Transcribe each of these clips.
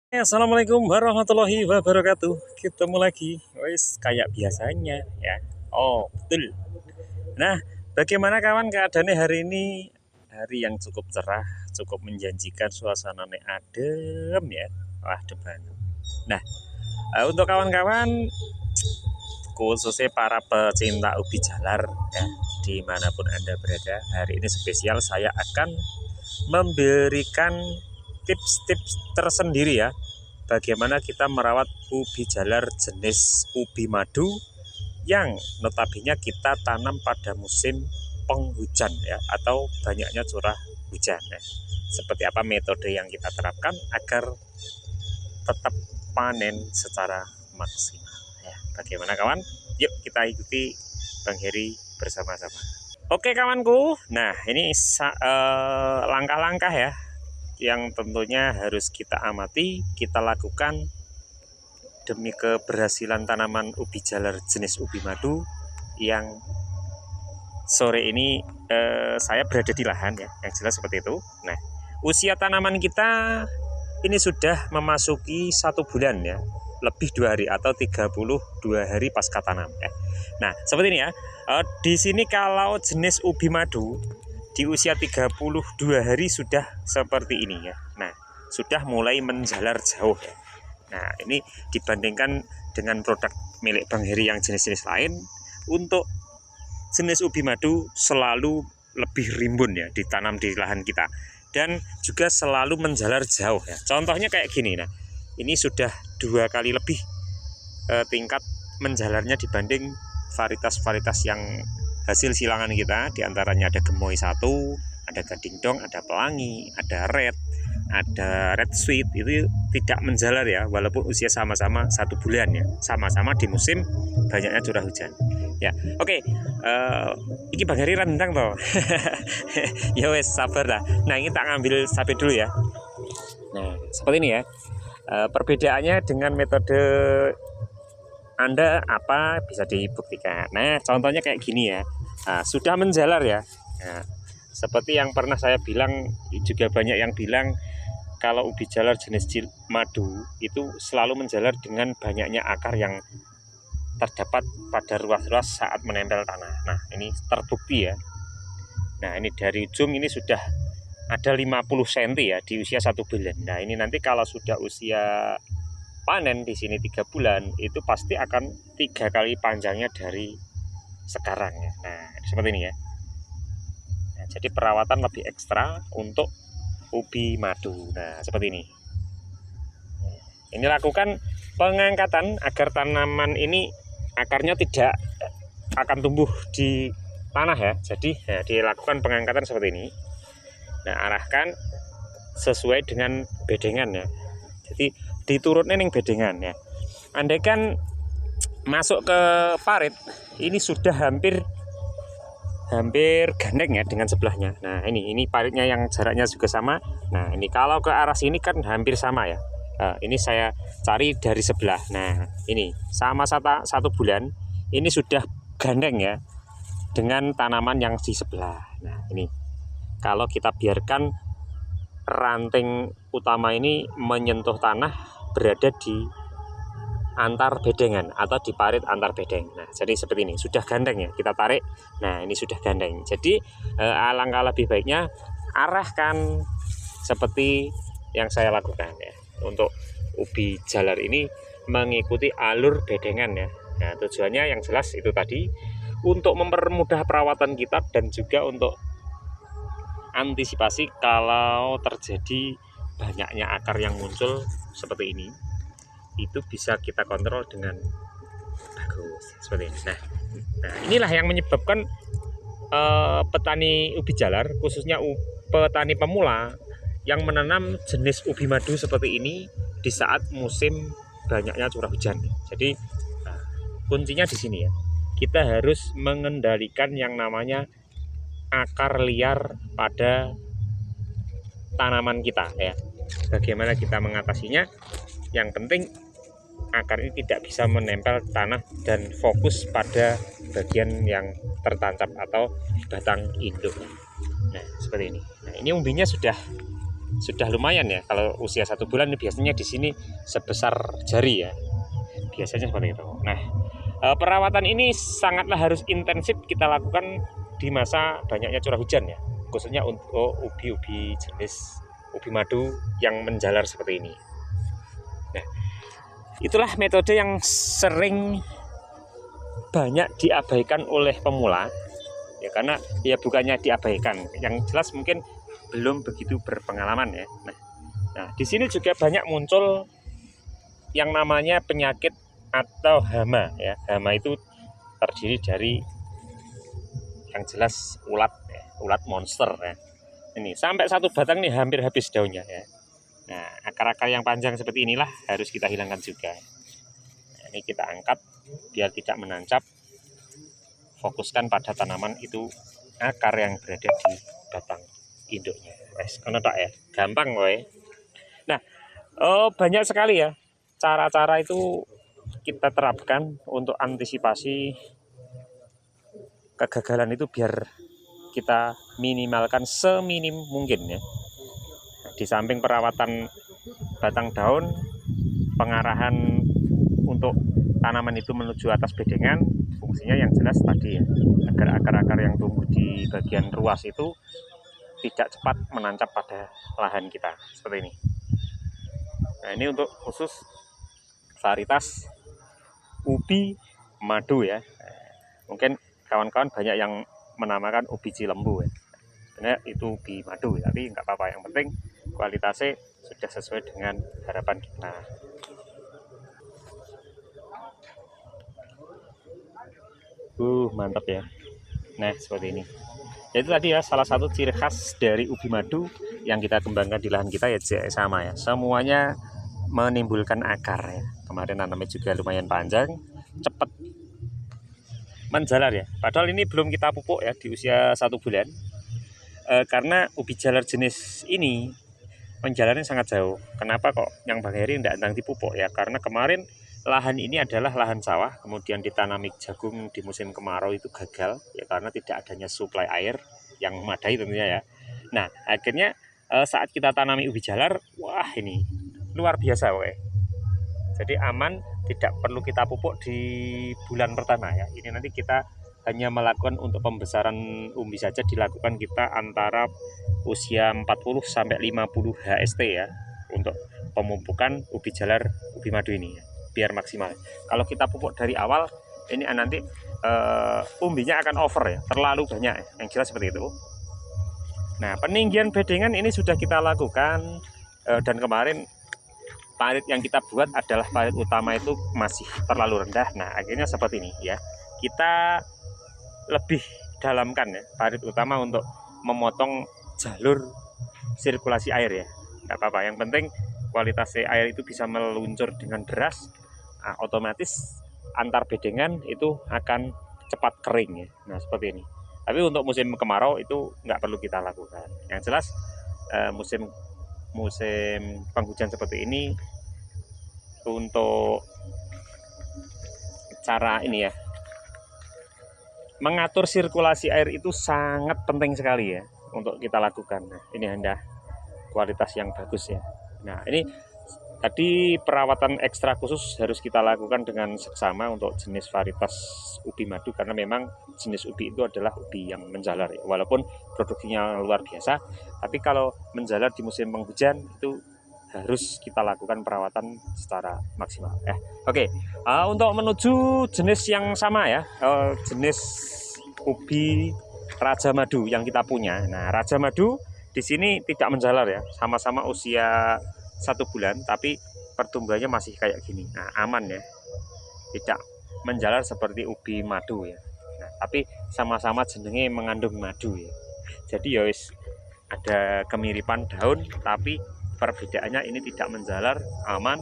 Assalamualaikum warahmatullahi wabarakatuh. Ketemu lagi, wes kayak biasanya ya. Oh betul. Nah, bagaimana kawan keadaannya hari ini? Hari yang cukup cerah, cukup menjanjikan, suasananya adem ya. Wah, adem banget. Nah, untuk kawan-kawan khususnya para pecinta ubi jalar ya, dimanapun anda berada, hari ini spesial saya akan memberikan tips-tips tersendiri ya, bagaimana kita merawat ubi jalar jenis ubi madu yang notabene kita tanam pada musim penghujan ya, atau banyaknya curah hujan ya. Seperti apa metode yang kita terapkan agar tetap panen secara maksimal ya. Bagaimana kawan? Yuk kita ikuti Bang Heri bersama-sama. Oke kawanku, nah ini langkah-langkah ya yang tentunya harus kita amati, kita lakukan demi keberhasilan tanaman ubi jalar jenis ubi madu yang sore ini saya berada di lahan ya, yang jelas seperti itu. Nah, usia tanaman kita ini sudah memasuki 1 bulan ya, lebih 2 hari atau 32 hari pasca tanam ya. Nah, seperti ini ya. Di sini kalau jenis ubi madu di usia 32 hari sudah seperti ini ya. Nah, sudah mulai menjalar jauh ya. Nah, ini dibandingkan dengan produk milik Bang Heri yang jenis-jenis lain, untuk jenis ubi madu selalu lebih rimbun ya ditanam di lahan kita, dan juga selalu menjalar jauh ya. Contohnya kayak gini. Nah, ini sudah 2 kali lebih tingkat menjalarnya dibanding varietas-varietas yang hasil silangan kita. Diantaranya ada gemoy 1, ada gading dong, ada pelangi, ada red sweet. Itu tidak menjalar ya, walaupun usia sama-sama 1 bulan ya, sama-sama di musim banyaknya curah hujan ya. Oke, ini Bang Heri rendang toh. Ya wes sabar lah. Nah, ini tak ngambil sapi dulu ya. Nah, seperti ini ya. Perbedaannya dengan metode Anda apa bisa dibuktikan. Nah, contohnya kayak gini ya. Nah, sudah menjalar ya. Nah, seperti yang pernah saya bilang, juga banyak yang bilang kalau ubi jalar jenis madu itu selalu menjalar dengan banyaknya akar yang terdapat pada ruas-ruas saat menempel tanah. Nah, ini terbukti ya. Nah, ini dari ujung ini sudah ada 50 cm ya di usia 1 bulan. Nah, ini nanti kalau sudah usia panen di sini 3 bulan, itu pasti akan 3 kali panjangnya dari sekarang ya. Nah, seperti ini ya. Nah, jadi perawatan lebih ekstra untuk ubi madu. Nah, seperti ini. Ini lakukan pengangkatan agar tanaman ini akarnya tidak akan tumbuh di tanah ya. Jadi dilakukan pengangkatan seperti ini. Nah, arahkan sesuai dengan bedengan ya. Jadi diturunnya ning bedengan ya. Andaikan masuk ke parit, ini sudah hampir gandeng ya dengan sebelahnya. Nah, ini paritnya yang jaraknya juga sama. Nah, ini kalau ke arah sini kan hampir sama ya. Ini saya cari dari sebelah. Nah, ini sama 1 bulan, ini sudah gandeng ya dengan tanaman yang di sebelah. Nah, ini kalau kita biarkan ranting utama ini menyentuh tanah, berada di antar bedengan atau di parit antar bedeng. Nah, jadi seperti ini sudah gandeng ya, kita tarik. Nah, ini sudah gandeng. Jadi alangkah lebih baiknya arahkan seperti yang saya lakukan ya. Untuk ubi jalar ini mengikuti alur bedengan ya. Nah, tujuannya yang jelas itu tadi, untuk mempermudah perawatan kita dan juga untuk antisipasi kalau terjadi banyaknya akar yang muncul seperti ini, itu bisa kita kontrol dengan bagus seperti ini. Nah, inilah yang menyebabkan petani ubi jalar, khususnya petani pemula yang menanam jenis ubi madu seperti ini di saat musim banyaknya curah hujan. Jadi kuncinya di sini ya. Kita harus mengendalikan yang namanya akar liar pada tanaman kita ya. Bagaimana kita mengatasinya? Yang penting akar ini tidak bisa menempel tanah dan fokus pada bagian yang tertancap atau batang induk. Nah, seperti ini. Nah, ini umbinya sudah sudah lumayan ya. Kalau usia 1 bulan biasanya di sini sebesar jari ya, biasanya seperti itu. Nah, perawatan ini sangatlah harus intensif kita lakukan di masa banyaknya curah hujan ya, khususnya untuk ubi-ubi jenis ubi madu yang menjalar seperti ini. Nah, itulah metode yang sering banyak diabaikan oleh pemula ya, karena ya bukannya diabaikan, yang jelas mungkin belum begitu berpengalaman ya. Nah, di sini juga banyak muncul yang namanya penyakit atau hama ya. Hama itu terdiri dari yang jelas ulat ya, ulat monster ya. Ini sampai 1 batang nih hampir habis daunnya ya. Nah, akar-akar yang panjang seperti inilah harus kita hilangkan juga. Nah, ini kita angkat biar tidak menancap. Fokuskan pada tanaman itu akar yang berada di batang induknya. Wes, kono tok ya. Gampang kowe. Nah, banyak sekali ya cara-cara itu kita terapkan untuk antisipasi kegagalan itu biar kita minimalkan seminim mungkin ya. Di samping perawatan batang daun, pengarahan untuk tanaman itu menuju atas bedengan, fungsinya yang jelas tadi ya, agar akar-akar yang tumbuh di bagian ruas itu tidak cepat menancap pada lahan kita seperti ini. Nah, ini untuk khusus varietas ubi madu ya. Mungkin kawan-kawan banyak yang menamakan ubi cilembu ya. Sebenarnya itu ubi madu, tapi nggak apa-apa, yang penting kualitasnya sudah sesuai dengan harapan kita. Mantap ya. Nah, seperti ini. Itu tadi ya salah satu ciri khas dari ubi madu yang kita kembangkan di lahan kita ya, sama ya. Semuanya menimbulkan akar ya. Kemarin nanamnya juga lumayan panjang, cepat menjalar ya. Padahal ini belum kita pupuk ya di usia 1 bulan. Karena ubi jalar jenis ini menjalarnya sangat jauh. Kenapa kok yang Bang Heri tidak dipupuk ya? Karena kemarin lahan ini adalah lahan sawah, kemudian ditanami jagung di musim kemarau itu gagal ya, karena tidak adanya suplai air yang memadai tentunya ya. Nah, akhirnya saat kita tanami ubi jalar, wah ini luar biasa woy. Jadi aman, tidak perlu kita pupuk di bulan pertama ya. Ini nanti kita hanya melakukan untuk pembesaran umbi saja, dilakukan kita antara usia 40 sampai 50 HST ya, untuk pemupukan ubi jalar ubi madu ini ya, biar maksimal. Kalau kita pupuk dari awal, ini nanti umbinya akan over ya, terlalu banyak ya. Yang jelas seperti itu. Nah, peninggian bedengan ini sudah kita lakukan, dan kemarin parit yang kita buat adalah parit utama itu masih terlalu rendah. Nah, akhirnya seperti ini ya, kita lebih dalamkan ya parit utama untuk memotong jalur sirkulasi air ya. Nggak apa-apa, yang penting kualitas air itu bisa meluncur dengan deras. Nah, otomatis antar bedengan itu akan cepat kering ya. Nah, seperti ini. Tapi untuk musim kemarau itu nggak perlu kita lakukan. Yang jelas musim penghujan seperti ini, untuk cara ini ya, mengatur sirkulasi air itu sangat penting sekali ya untuk kita lakukan. Nah, ini Anda kualitas yang bagus ya. Nah, ini tadi perawatan ekstra khusus harus kita lakukan dengan seksama untuk jenis varietas ubi madu, karena memang jenis ubi itu adalah ubi yang menjalar ya. Walaupun produksinya luar biasa, tapi kalau menjalar di musim penghujan itu harus kita lakukan perawatan secara maksimal. Oke. Untuk menuju jenis yang sama ya, jenis ubi Raja Madu yang kita punya. Nah, Raja Madu di sini tidak menjalar ya, sama-sama usia 1 bulan, tapi pertumbuhannya masih kayak gini. Nah, aman ya, tidak menjalar seperti ubi madu ya. Nah, tapi sama-sama jenenge mengandung madu ya. Jadi ya wis ada kemiripan daun, tapi perbedaannya ini tidak menjalar, aman,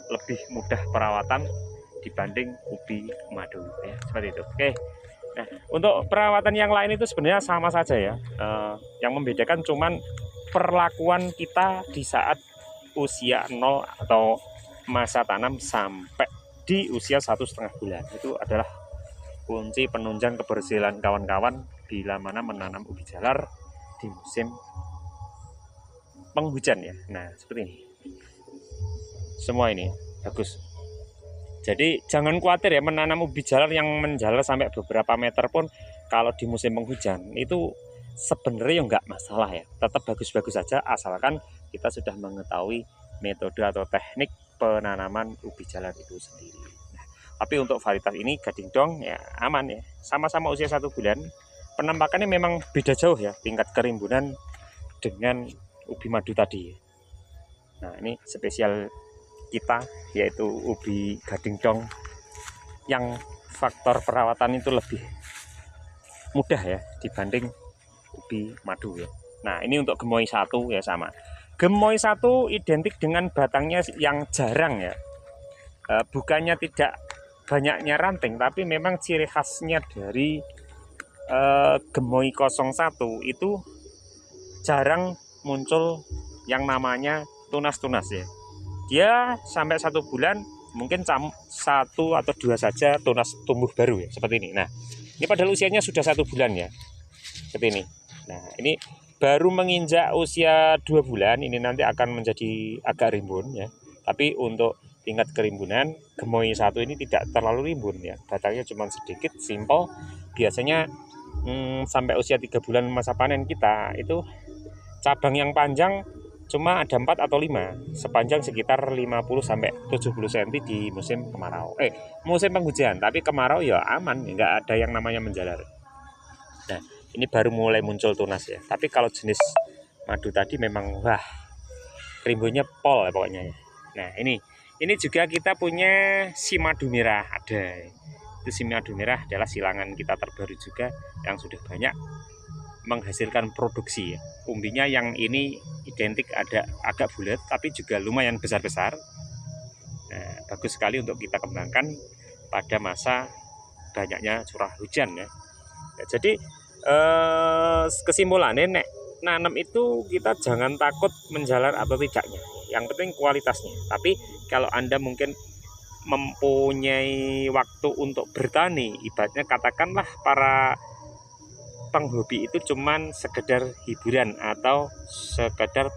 lebih mudah perawatan dibanding ubi madu ya, seperti itu. Oke. Nah, untuk perawatan yang lain itu sebenarnya sama saja ya. Yang membedakan cuman perlakuan kita di saat usia 0 atau masa tanam sampai di usia 1,5 bulan. Itu adalah kunci penunjang keberhasilan kawan-kawan bila mana menanam ubi jalar di musim penghujan ya. Nah, seperti ini. Semua ini bagus. Jadi jangan khawatir ya menanam ubi jalar yang menjalar sampai beberapa meter pun kalau di musim penghujan itu sebenarnya nggak masalah ya. Tetap bagus-bagus saja asalkan kita sudah mengetahui metode atau teknik penanaman ubi jalar itu sendiri. Nah, tapi untuk varietas ini Gading Dong ya aman ya. Sama-sama usia 1 bulan. Penampakannya memang beda jauh ya tingkat kerimbunan dengan ubi madu tadi. Nah, ini spesial kita yaitu ubi Gading Dong yang faktor perawatan itu lebih mudah ya dibanding ubi madu ya. Nah, ini untuk gemoy 1 ya sama. Gemoy 1 identik dengan batangnya yang jarang ya. Bukannya tidak banyaknya ranting, tapi memang ciri khasnya dari gemoy 01 itu jarang muncul yang namanya tunas-tunas ya. Dia sampai 1 bulan mungkin 1 atau 2 saja tunas tumbuh baru ya seperti ini. Nah, ini padahal usianya sudah 1 bulan ya seperti ini. Nah, ini baru menginjak usia 2 bulan, ini nanti akan menjadi agak rimbun ya. Tapi untuk tingkat kerimbunan gemoy 1 ini tidak terlalu rimbun ya, batangnya cuma sedikit, simple. Biasanya sampai usia 3 bulan masa panen kita itu cabang yang panjang cuma ada 4 atau 5, sepanjang sekitar 50 sampai 70 cm di musim kemarau. Musim penghujan, tapi kemarau ya aman, nggak ada yang namanya menjalar. Nah, ini baru mulai muncul tunas ya. Tapi kalau jenis madu tadi memang wah, rimbunnya pol ya pokoknya ya. Nah, ini juga kita punya si madu merah ada. Itu si madu merah adalah silangan kita terbaru juga yang sudah banyak menghasilkan produksi ya. Umbinya yang ini identik ada agak bulat tapi juga lumayan besar-besar. Nah, bagus sekali untuk kita kembangkan pada masa banyaknya curah hujan ya. Nah, jadi kesimpulannya nek nanam itu kita jangan takut menjalar atau tidaknya. Yang penting kualitasnya. Tapi kalau Anda mungkin mempunyai waktu untuk bertani, ibaratnya katakanlah para penghobi itu cuman sekedar hiburan atau sekedar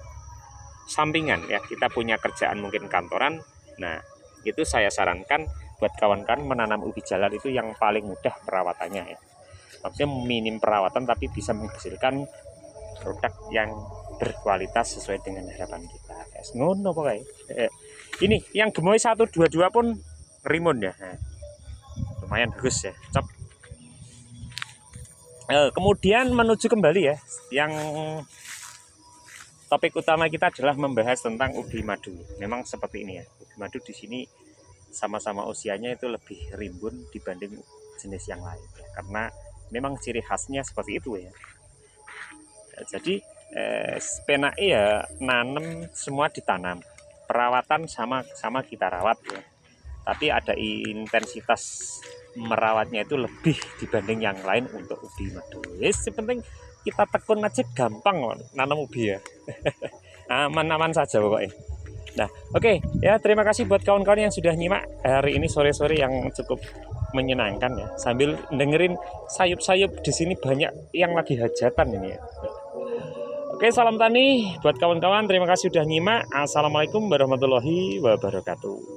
sampingan ya, kita punya kerjaan mungkin kantoran. Nah, itu saya sarankan buat kawan-kawan menanam ubi jalar itu yang paling mudah perawatannya ya. Maksudnya minim perawatan tapi bisa menghasilkan produk yang berkualitas sesuai dengan harapan kita. Ngono pokoknya. Ini yang gemoy 122 pun rimbun ya. Nah, lumayan bagus ya. Cop. Kemudian menuju kembali ya, yang topik utama kita adalah membahas tentang ubi madu. Memang seperti ini ya, ubi madu di sini sama-sama usianya itu lebih rimbun dibanding jenis yang lain ya, karena memang ciri khasnya seperti itu ya. Jadi penake ya nanem semua ditanam, perawatan sama kita rawat ya. Tapi ada intensitas merawatnya itu lebih dibanding yang lain untuk ubi madu. Yes, penting kita tekun aja gampang loh nanam ubi ya. Aman-aman saja pokoknya. Nah, oke ya, terima kasih buat kawan-kawan yang sudah nyimak hari ini sore-sore yang cukup menyenangkan ya. Sambil dengerin sayup-sayup di sini banyak yang lagi hajatan ini ya. Oke, salam tani buat kawan-kawan. Terima kasih sudah nyimak. Assalamualaikum warahmatullahi wabarakatuh.